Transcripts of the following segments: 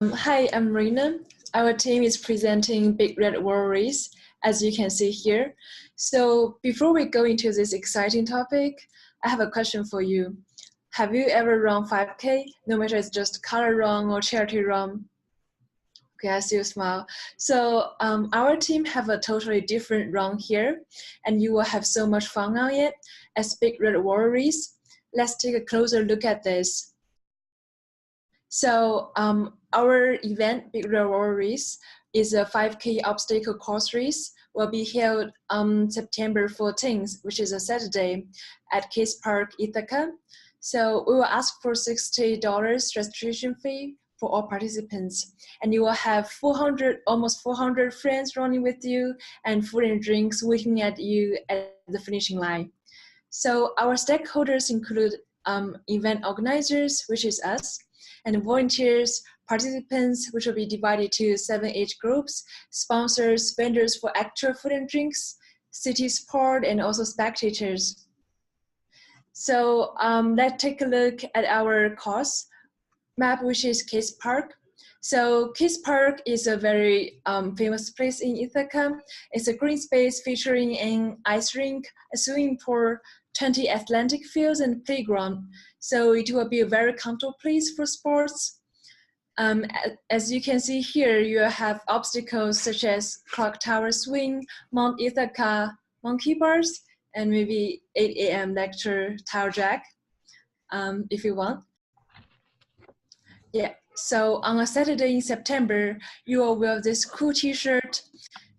Hi, I'm Rina. Our team is presenting Big Red World Race, as you can see here. So before we go into this exciting topic, I have a question for you. Have you ever run 5K, no matter it's just color run or charity run? Okay, I see you smile. So our team have a totally different run here, and you will have so much fun on it as Big Red World Race. Let's take a closer look at this. So our event, Big Red World Race, is a 5K obstacle course race. Will be held on September 14th, which is a Saturday, at Case Park, Ithaca. So we will ask for $60 registration fee for all participants, and you will have almost 400 friends running with you, and food and drinks waiting at you at the finishing line. So our stakeholders include event organizers, which is us, and volunteers, participants, which will be divided to 7 age groups, sponsors, vendors for actual food and drinks, city support, and also spectators. So let's take a look at our course map, which is Case Park. So Case Park is a very famous place in Ithaca. It's a green space featuring an ice rink, a swimming pool, 20 athletic fields, and playground. So it will be a very comfortable place for sports. As you can see here, you have obstacles such as Clock Tower Swing, Mount Ithaca Monkey Bars, and maybe 8 a.m. lecture Tower Jack, if you want. Yeah, so on a Saturday in September, you will wear this cool t-shirt.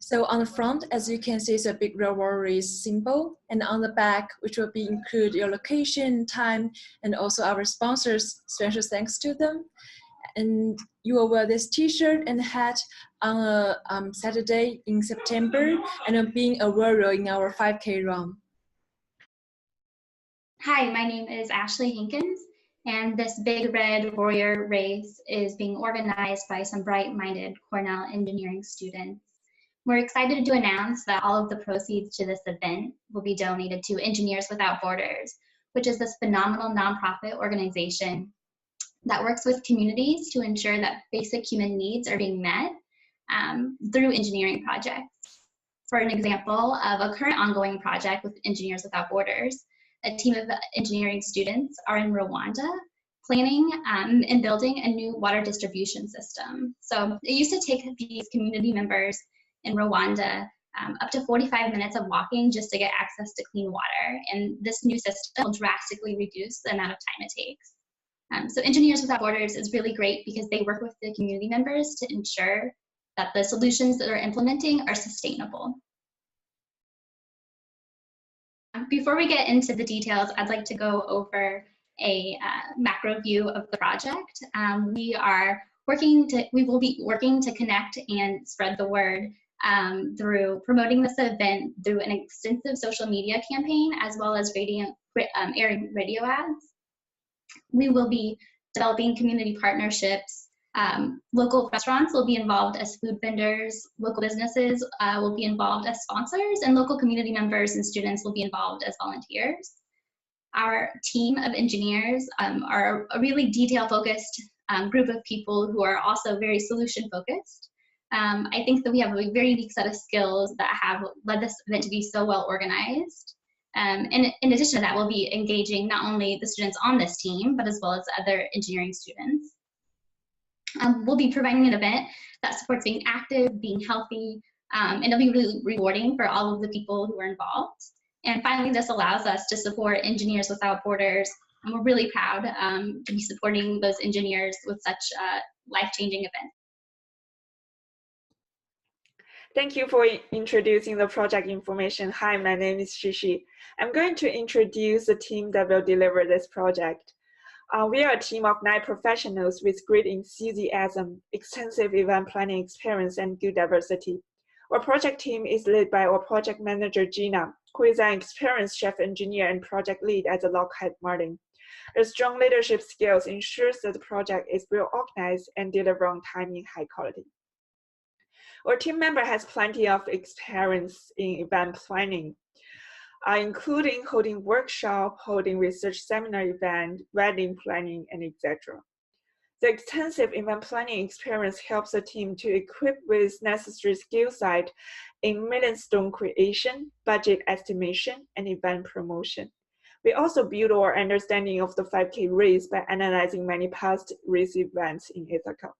So on the front, as you can see, it's a Big Red World Race symbol. And on the back, which will be include your location, time, and also our sponsors, special thanks to them. And you will wear this t-shirt and hat on a Saturday in September, and being a warrior in our 5K run. Hi, my name is Ashley Hankins, and this Big Red Warrior race is being organized by some bright-minded Cornell engineering students. We're excited to announce that all of the proceeds to this event will be donated to Engineers Without Borders, which is this phenomenal nonprofit organization that works with communities to ensure that basic human needs are being met through engineering projects. For an example of a current ongoing project with Engineers Without Borders, a team of engineering students are in Rwanda planning and building a new water distribution system. So it used to take these community members in Rwanda up to 45 minutes of walking just to get access to clean water. And this new system will drastically reduce the amount of time it takes. So Engineers Without Borders is really great because they work with the community members to ensure that the solutions that they're implementing are sustainable. Before we get into the details, I'd like to go over a macro view of the project. We will be working to connect and spread the word through promoting this event through an extensive social media campaign, as well as airing radio ads. We will be developing community partnerships. Local restaurants will be involved as food vendors, local businesses will be involved as sponsors, and local community members and students will be involved as volunteers. Our team of engineers are a really detail-focused group of people who are also very solution-focused. I think that we have a very unique set of skills that have led this event to be so well organized. And in addition to that, we'll be engaging not only the students on this team, but as well as other engineering students. We'll be providing an event that supports being active, being healthy, and it'll be really rewarding for all of the people who are involved. And finally, this allows us to support Engineers Without Borders, and we're really proud to be supporting those engineers with such a life-changing event. Thank you for introducing the project information. Hi, my name is Shishi. I'm going to introduce the team that will deliver this project. We are a team of 9 professionals with great enthusiasm, extensive event planning experience, and good diversity. Our project team is led by our project manager, Gina, who is an experienced chef engineer and project lead at the Lockheed Martin. Her strong leadership skills ensures that the project is well organized and delivered on time in high quality. Our team member has plenty of experience in event planning, including holding workshop, holding research seminar event, wedding planning, and etc. The extensive event planning experience helps the team to equip with necessary skill set in milestone creation, budget estimation, and event promotion. We also build our understanding of the 5K race by analyzing many past race events in Ithaca.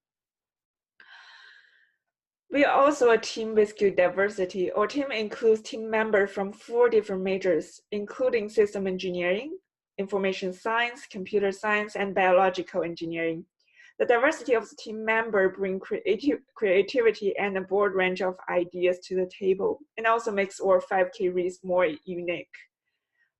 We are also a team with good diversity. Our team includes team members from 4 different majors, including system engineering, information science, computer science, and biological engineering. The diversity of the team member brings creativity and a broad range of ideas to the table, and also makes our 5K race more unique.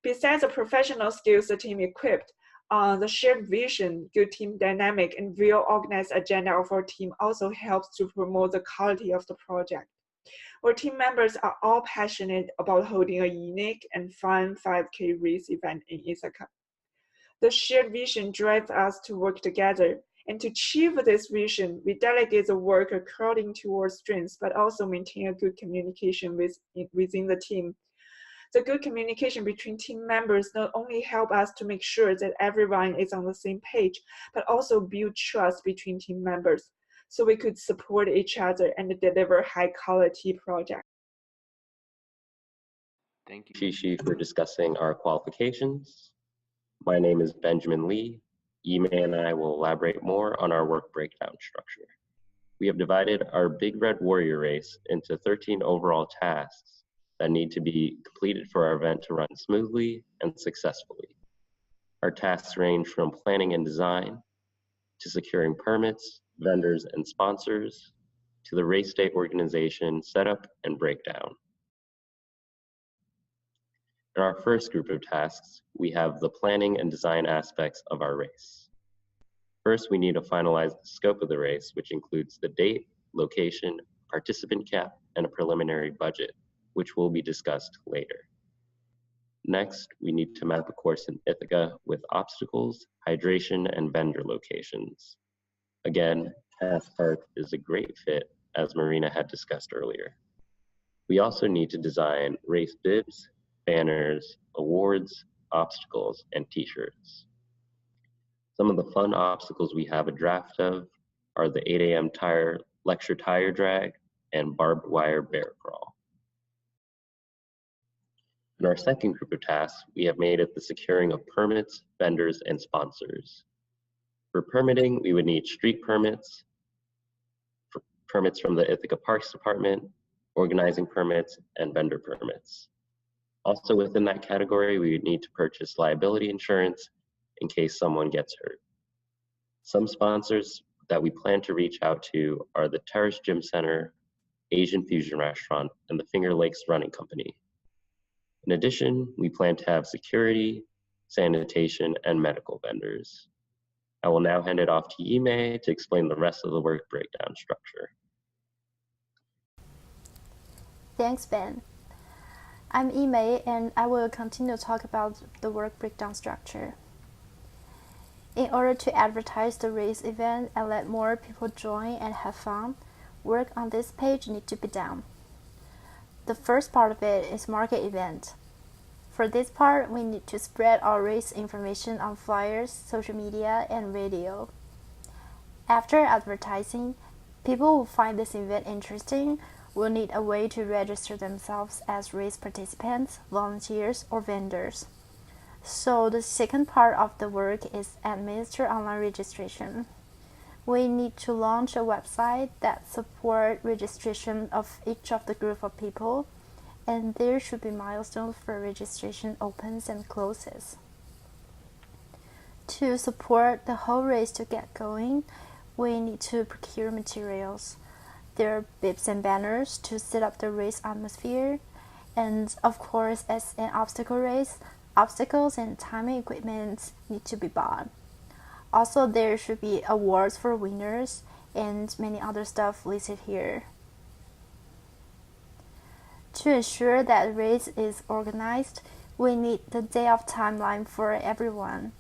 Besides the professional skills the team equipped, the shared vision, good team dynamic, and well-organized agenda of our team also helps to promote the quality of the project. Our team members are all passionate about holding a unique and fun 5K race event in Ithaca. The shared vision drives us to work together, and to achieve this vision, we delegate the work according to our strengths, but also maintain a good communication within the team. The good communication between team members not only help us to make sure that everyone is on the same page, but also build trust between team members, so we could support each other and deliver high-quality projects. Thank you, Shishi, for discussing our qualifications. My name is Benjamin Lee. Yime and I will elaborate more on our work breakdown structure. We have divided our Big Red Warrior race into 13 overall tasks that need to be completed for our event to run smoothly and successfully. Our tasks range from planning and design, to securing permits, vendors, and sponsors, to the race day organization, setup, and breakdown. In our first group of tasks, we have the planning and design aspects of our race. First, we need to finalize the scope of the race, which includes the date, location, participant cap, and a preliminary budget, which will be discussed later. Next, we need to map a course in Ithaca with obstacles, hydration, and vendor locations. Again, Path Park is a great fit, as Marina had discussed earlier. We also need to design race bibs, banners, awards, obstacles, and t-shirts. Some of the fun obstacles we have a draft of are the 8 a.m. lecture tire drag and barbed wire bear crawl. In our second group of tasks, we have made it the securing of permits, vendors, and sponsors. For permitting, we would need street permits, permits from the Ithaca Parks Department, organizing permits, and vendor permits. Also within that category, we would need to purchase liability insurance in case someone gets hurt. Some sponsors that we plan to reach out to are the Terrace Gym Center, Asian Fusion Restaurant, and the Finger Lakes Running Company. In addition, we plan to have security, sanitation, and medical vendors. I will now hand it off to Yime to explain the rest of the work breakdown structure. Thanks, Ben. I'm Yime, and I will continue to talk about the work breakdown structure. In order to advertise the race event and let more people join and have fun, work on this page needs to be done. The first part of it is market event. For this part, we need to spread our race information on flyers, social media, and radio. After advertising, people who find this event interesting will need a way to register themselves as race participants, volunteers, or vendors. So the second part of the work is administer online registration. We need to launch a website that supports registration of each of the group of people, and there should be milestones for registration opens and closes. To support the whole race to get going, we need to procure materials. There are bibs and banners to set up the race atmosphere, and of course, as an obstacle race, obstacles and timing equipment need to be bought. Also, there should be awards for winners and many other stuff listed here. To ensure that the race is organized, we need the day of timeline for everyone.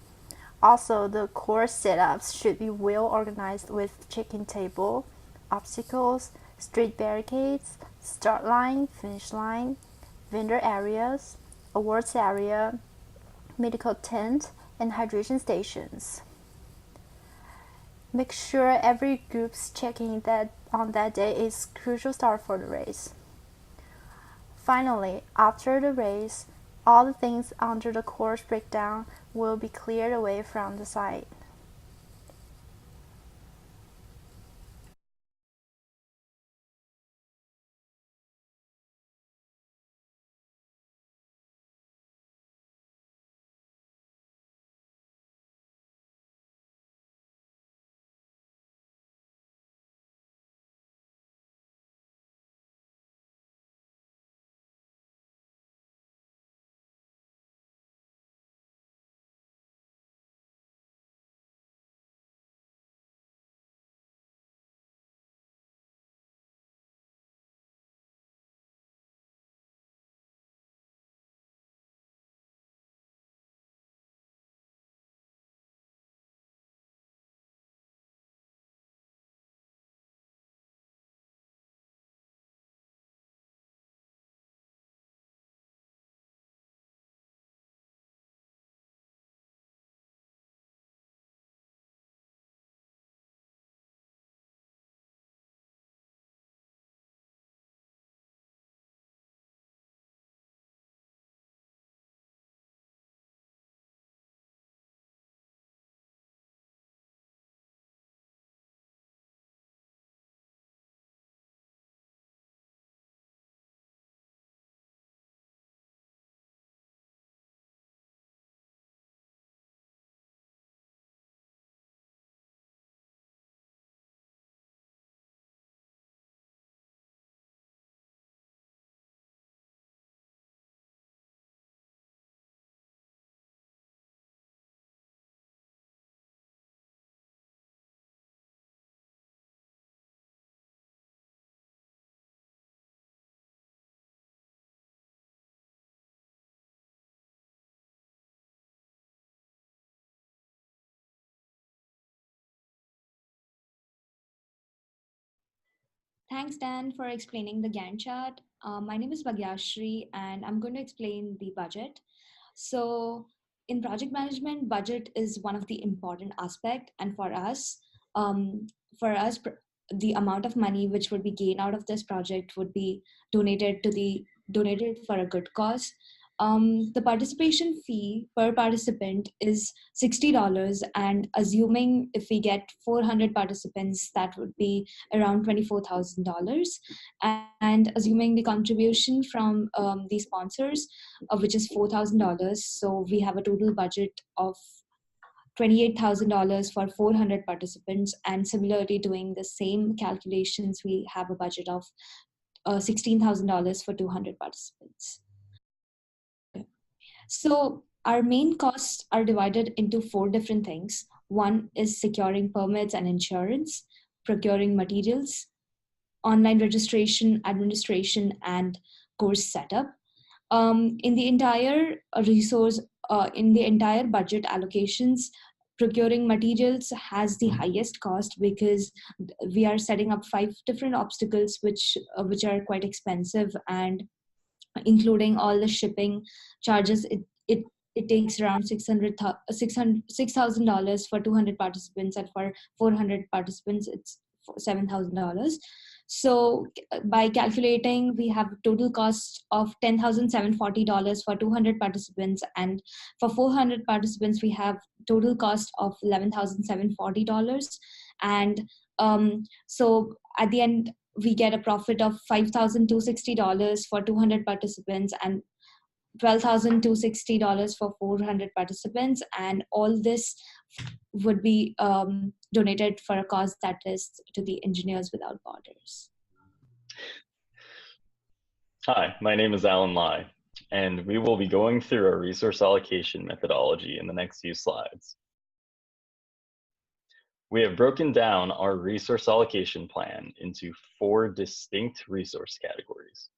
Also, the course setups should be well organized with check-in table, obstacles, street barricades, start line, finish line, vendor areas, awards area, medical tent, and hydration stations. Make sure every group's checking that on that day is crucial start for the race. Finally, after the race, all the things under the course breakdown will be cleared away from the site. Thanks, Dan, for explaining the Gantt chart. My name is Bhagyashri, and I'm going to explain the budget. So, in project management, budget is one of the important aspect, and um, for us, the amount of money which would be gained out of this project would be donated for a good cause. The participation fee per participant is $60, and assuming if we get 400 participants, that would be around $24,000. And assuming the contribution from the sponsors, which is $4,000, so we have a total budget of $28,000 for 400 participants. And similarly, doing the same calculations, we have a budget of $16,000 for 200 participants. So our main costs are divided into 4 different things. One is securing permits and insurance, procuring materials, online registration, administration, and course setup. In the entire in the entire budget allocations, procuring materials has the highest cost because we are setting up 5 different obstacles which are quite expensive, and including all the shipping charges, it takes around $6,000 for 200 participants, and for 400 participants it's $7,000. So by calculating, we have total cost of $10,740 for 200 participants, and for 400 participants we have total cost of $11,740. And so at the end we get a profit of $5,260 for 200 participants and $12,260 for 400 participants, and all this would be donated for a cause that is to the Engineers Without Borders. Hi, my name is Alan Lai, and we will be going through our resource allocation methodology in the next few slides. We have broken down our resource allocation plan into 4 distinct resource categories.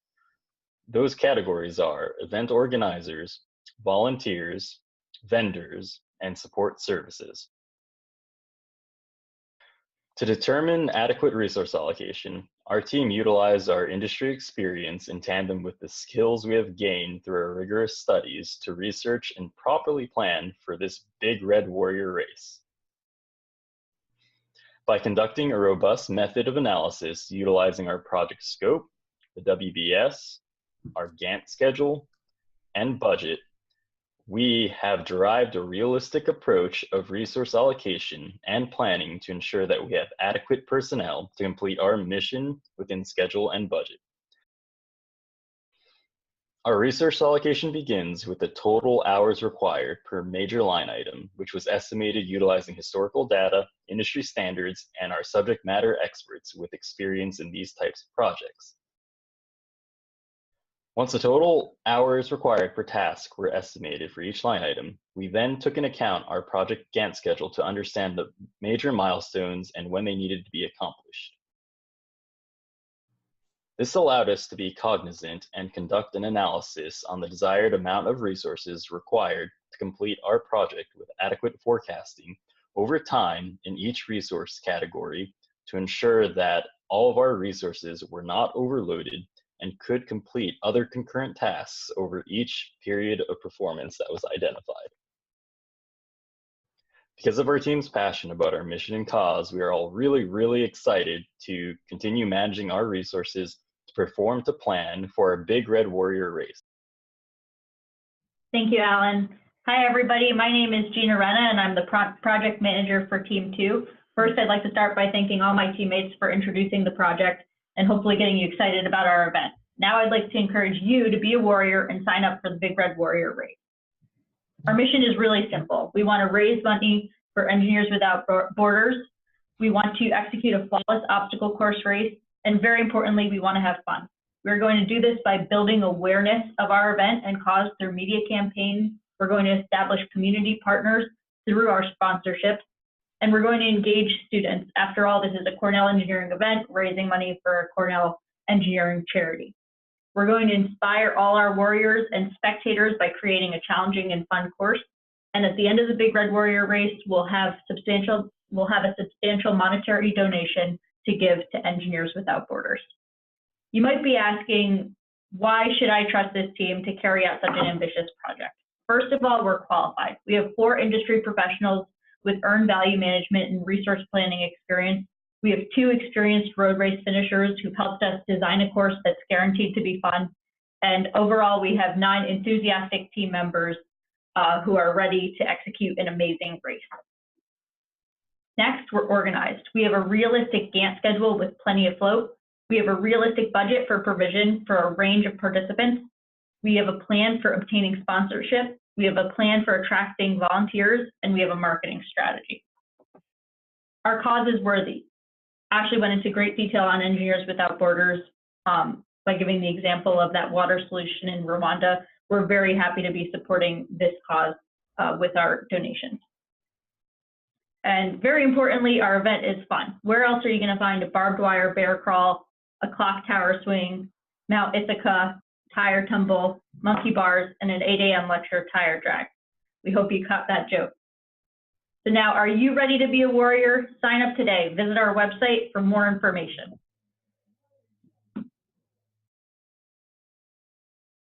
Those categories are event organizers, volunteers, vendors, and support services. To determine adequate resource allocation, our team utilized our industry experience in tandem with the skills we have gained through our rigorous studies to research and properly plan for this Big Red Warrior race. by conducting a robust method of analysis utilizing our project scope, the WBS, our Gantt schedule, and budget. We have derived a realistic approach of resource allocation and planning to ensure that we have adequate personnel to complete our mission within schedule and budget. Our resource allocation begins with the total hours required per major line item, which was estimated utilizing historical data, industry standards, and our subject matter experts with experience in these types of projects. Once the total hours required per task were estimated for each line item, we then took into account our project Gantt schedule to understand the major milestones and when they needed to be accomplished. This allowed us to be cognizant and conduct an analysis on the desired amount of resources required to complete our project with adequate forecasting over time in each resource category to ensure that all of our resources were not overloaded and could complete other concurrent tasks over each period of performance that was identified. Because of our team's passion about our mission and cause, we are all really excited to continue managing our resources to perform to plan for our Big Red Warrior race. Thank you, Alan. Hi, everybody. My name is Gina Renna, and I'm the project manager for Team 2. First, I'd like to start by thanking all my teammates for introducing the project and hopefully getting you excited about our event. Now I'd like to encourage you to be a warrior and sign up for the Big Red Warrior race. Our mission is really simple. We want to raise money for Engineers Without Borders. We want to execute a flawless obstacle course race. And very importantly, we want to have fun. We're going to do this by building awareness of our event and cause through media campaigns. We're going to establish community partners through our sponsorships. And we're going to engage students. After all, this is a Cornell engineering event, raising money for a Cornell engineering charity. We're going to inspire all our warriors and spectators by creating a challenging and fun course. And at the end of the Big Red Warrior race, we'll have a substantial monetary donation to give to Engineers Without Borders. You might be asking, why should I trust this team to carry out such an ambitious project? First of all, we're qualified. We have 4 industry professionals with earned value management and resource planning experience. We have 2 experienced road race finishers who've helped us design a course that's guaranteed to be fun. And overall, we have 9 enthusiastic team members who are ready to execute an amazing race. Next, we're organized. We have a realistic Gantt schedule with plenty of float. We have a realistic budget for provision for a range of participants. We have a plan for obtaining sponsorship. We have a plan for attracting volunteers, and we have a marketing strategy. Our cause is worthy. Ashley went into great detail on Engineers Without Borders by giving the example of that water solution in Rwanda. We're very happy to be supporting this cause with our donations. And very importantly, our event is fun. Where else are you going to find a barbed wire bear crawl, a clock tower swing, Mount Ithaca, tire tumble, monkey bars, and an 8 a.m. lecture tire drag? We hope you caught that joke. So now, are you ready to be a warrior? Sign up today. Visit our website for more information.